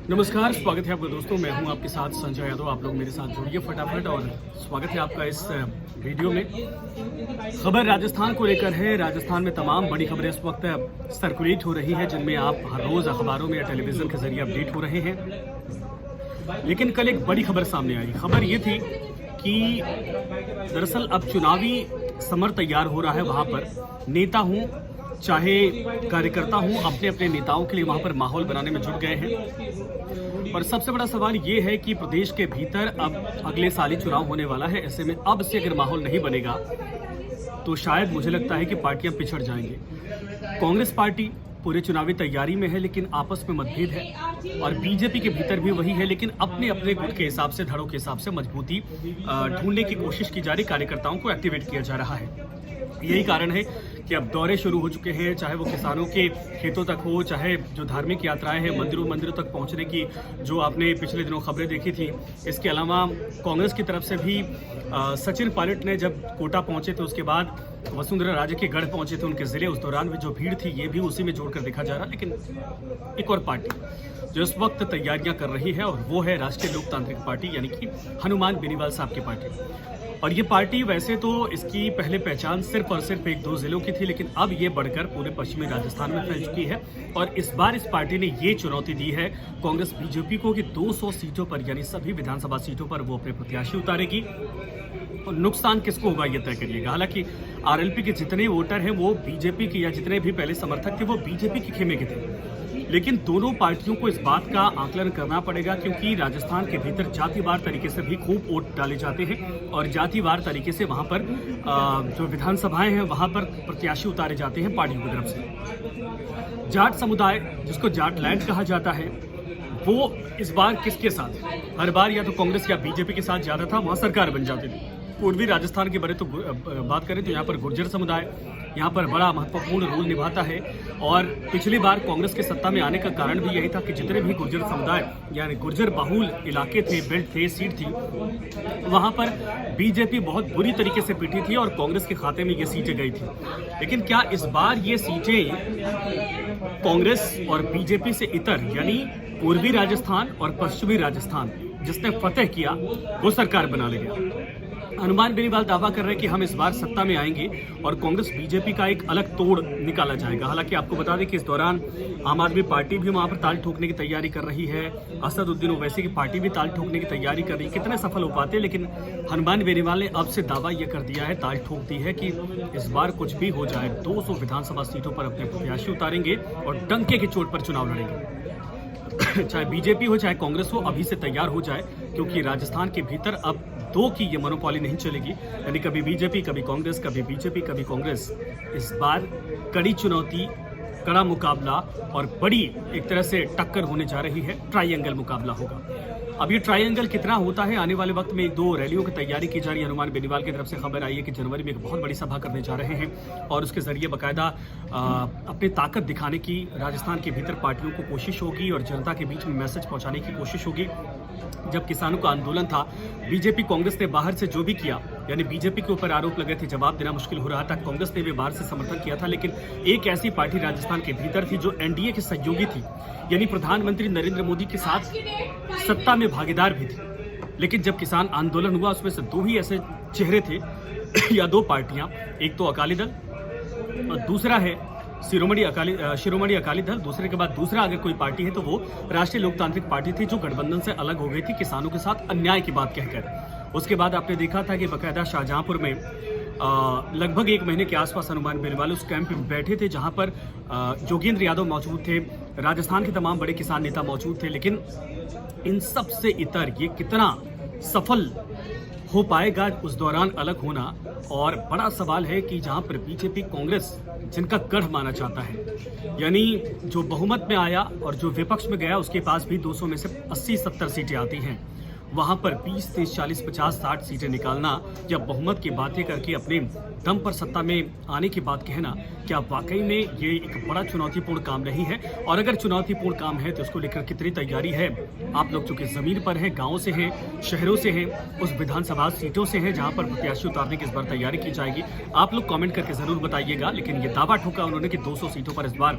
नमस्कार, स्वागत है आपका दोस्तों। मैं हूं आपके साथ संजय यादव। आप लोग मेरे साथ जुड़िए फटाफट और स्वागत है आपका इस वीडियो में। खबर राजस्थान को लेकर है। राजस्थान में तमाम बड़ी खबरें इस वक्त सर्कुलेट हो रही है, जिनमें आप हर रोज अखबारों में या टेलीविजन के जरिए अपडेट हो रहे हैं। लेकिन कल एक बड़ी खबर सामने आई। खबर ये थी कि दरअसल अब चुनावी समर तैयार हो रहा है। वहां पर नेता हूं चाहे कार्यकर्ता हूं, अपने अपने नेताओं के लिए वहां पर माहौल बनाने में जुट गए हैं। और सबसे बड़ा सवाल ये है कि प्रदेश के भीतर अब अगले साल ही चुनाव होने वाला है। ऐसे में अब से अगर माहौल नहीं बनेगा तो शायद मुझे लगता है कि पार्टियां पिछड़ जाएंगी। कांग्रेस पार्टी पूरे चुनावी तैयारी में है, लेकिन आपस में मतभेद है। और बीजेपी के भीतर भी वही है, लेकिन अपने अपने गुट के हिसाब से, धड़ों के हिसाब से मजबूती ढूंढने की कोशिश की जा रही। कार्यकर्ताओं को एक्टिवेट किया जा रहा है। यही कारण है कि अब दौरे शुरू हो चुके हैं, चाहे वो किसानों के खेतों तक हो, चाहे जो धार्मिक यात्राएं हैं, मंदिरों तक पहुंचने की जो आपने पिछले दिनों खबरें देखी थी। इसके अलावा कांग्रेस की तरफ से भी सचिन पायलट ने जब कोटा पहुंचे तो उसके बाद वसुंधरा राजे के गढ़ पहुंचे थे, उनके जिले। उस दौरान भी जो भीड़ थी ये भी उसी में जोड़कर देखा जा रहा है। लेकिन एक और पार्टी जो इस वक्त तैयारियां कर रही है और वो है राष्ट्रीय लोकतांत्रिक पार्टी, यानी कि हनुमान बेनीवाल साहब की पार्टी। और ये पार्टी वैसे तो इसकी पहले पहचान सिर्फ और सिर्फ एक दो जिलों की थी, लेकिन अब ये बढ़कर पूरे पश्चिमी राजस्थान में फैल चुकी है। और इस बार इस पार्टी ने ये चुनौती दी है कांग्रेस बीजेपी को कि 200 सीटों पर, यानी सभी विधानसभा सीटों पर वो अपने प्रत्याशी उतारेगी। और नुकसान किसको होगा ये तय करिएगा। हालांकि आरएलपी के जितने वोटर हैं वो बीजेपी के, या जितने भी पहले समर्थक थे वो बीजेपी के खेमे के थे। लेकिन दोनों पार्टियों को इस बात का आकलन करना पड़ेगा, क्योंकि राजस्थान के भीतर जातिवार तरीके से भी खूब वोट डाले जाते हैं और जातिवार तरीके से वहां पर जो विधानसभाएं हैं वहां पर प्रत्याशी उतारे जाते हैं पार्टियों की तरफ से। जाट समुदाय, जिसको जाट लैंड कहा जाता है, वो इस बार किसके साथ है? हर बार या तो कांग्रेस या बीजेपी के साथ ज्यादा था, वहां सरकार बन जाती थी। पूर्वी राजस्थान के बारे तो बात करें तो यहाँ पर गुर्जर समुदाय यहाँ पर बड़ा महत्वपूर्ण रोल निभाता है। और पिछली बार कांग्रेस के सत्ता में आने का कारण भी यही था कि जितने भी गुर्जर समुदाय, यानी गुर्जर बहुल इलाके थे, बेल्ट थे, सीट थी, वहां पर बीजेपी बहुत बुरी तरीके से पिटी थी और कांग्रेस के खाते में ये सीटें गई थी। लेकिन क्या इस बार ये सीटें कांग्रेस और बीजेपी से इतर, यानी पूर्वी राजस्थान और पश्चिमी राजस्थान जिसने फतेह किया वो सरकार बना लेगा? हनुमान बेनीवाल दावा कर रहे हैं कि हम इस बार सत्ता में आएंगे और कांग्रेस बीजेपी का एक अलग तोड़ निकाला जाएगा। हालांकि आपको बता दें कि इस दौरान आम आदमी पार्टी भी वहां पर ताल ठोकने की तैयारी कर रही है। असदुद्दीन ओवैसी की पार्टी भी ताल ठोकने की तैयारी कर रही है। कितने सफल हो पाते हैं, लेकिन हनुमान बेनीवाल ने अब से दावा यह कर दिया है, ताल ठोक दी है कि इस बार कुछ भी हो जाए 200 विधानसभा सीटों पर अपने प्रत्याशी उतारेंगे और डंके की चोट पर चुनाव लड़ेंगे। चाहे बीजेपी हो चाहे कांग्रेस हो, अभी से तैयार हो जाए, क्योंकि राजस्थान के भीतर अब दो की ये मोनोपोली नहीं चलेगी। यानी कभी बीजेपी कभी कांग्रेस, कभी बीजेपी कभी कांग्रेस। इस बार कड़ी चुनौती, कड़ा मुकाबला और बड़ी एक तरह से टक्कर होने जा रही है। ट्रायंगल मुकाबला होगा। अब ये ट्रायंगल कितना होता है, आने वाले वक्त में एक दो रैलियों की तैयारी की जा रही है। हनुमान बेनीवाल की तरफ से खबर आई है कि जनवरी में एक बहुत बड़ी सभा करने जा रहे हैं और उसके जरिए बाकायदा अपनी ताकत दिखाने की राजस्थान के भीतर पार्टियों को कोशिश होगी और जनता के बीच में मैसेज पहुंचाने की कोशिश होगी। जब किसानों का आंदोलन था, बीजेपी कांग्रेस ने बाहर से जो भी किया, यानी बीजेपी के ऊपर आरोप लगे थे, जवाब देना मुश्किल हो रहा था। कांग्रेस ने भी बाहर से समर्थन किया था, लेकिन एक ऐसी पार्टी राजस्थान के भीतर थी जो एनडीए की सहयोगी थी, यानी प्रधानमंत्री नरेंद्र मोदी के साथ सत्ता में भागीदार भी थी। लेकिन जब किसान आंदोलन हुआ, उसमें से दो ही ऐसे चेहरे थे या दो पार्टियां, एक तो अकाली दल और दूसरा है शिरोमणि अकाली दल। दूसरे के बाद दूसरा अगर कोई पार्टी है तो वो राष्ट्रीय लोकतांत्रिक पार्टी थी, जो गठबंधन से अलग हो गई थी किसानों के साथ अन्याय की बात कहकर। उसके बाद आपने देखा था कि बाकायदा शाहजहांपुर में लगभग एक महीने के आसपास हनुमान बेनीवाल उस कैंप में बैठे थे, जहां पर जोगेंद्र यादव मौजूद थे, राजस्थान के तमाम बड़े किसान नेता मौजूद थे। लेकिन इन सब से इतर ये कितना सफल हो पाएगा उस दौरान अलग होना। और बड़ा सवाल है कि जहां पर बीजेपी कांग्रेस जिनका गढ़ माना जाता है, यानी जो बहुमत में आया और जो विपक्ष में गया, उसके पास भी 200 में से 80-70 सीटें आती हैं। वहां पर 20, 30, 40, 50, 60 सीटें निकालना या बहुमत की बातें करके अपने दम पर सत्ता में आने की बात कहना, क्या वाकई में ये एक बड़ा चुनौतीपूर्ण काम नहीं है? और अगर चुनौतीपूर्ण काम है तो उसको लेकर कितनी तैयारी है? आप लोग चूंकि जमीन पर हैं, गाँव से हैं, शहरों से हैं, उस विधानसभा सीटों से हैं जहां पर प्रत्याशी उतारने की इस बार तैयारी की जाएगी, आप लोग कमेंट करके जरूर बताइएगा। लेकिन ये दावा ठोका उन्होंने कि 200 सीटों पर इस बार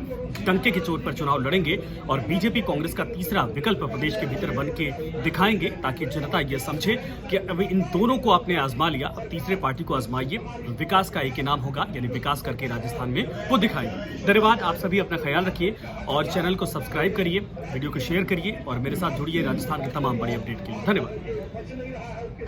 डंके की चोट पर चुनाव लड़ेंगे और बीजेपी कांग्रेस का तीसरा विकल्प प्रदेश के भीतर बन के दिखाएंगे, ताकि जनता ये समझे कि अभी इन दोनों को आपने आजमा लिया, अब तीसरे पार्टी को आजमाइए। विकास का एक इनाम होगा, यानी विकास करके राजस्थान में वो दिखाएंगे। धन्यवाद, आप सभी अपना ख्याल रखिए और चैनल को सब्सक्राइब करिए, वीडियो को शेयर करिए और मेरे साथ जुड़िए राजस्थान के तमाम बड़ी अपडेट के लिए। धन्यवाद।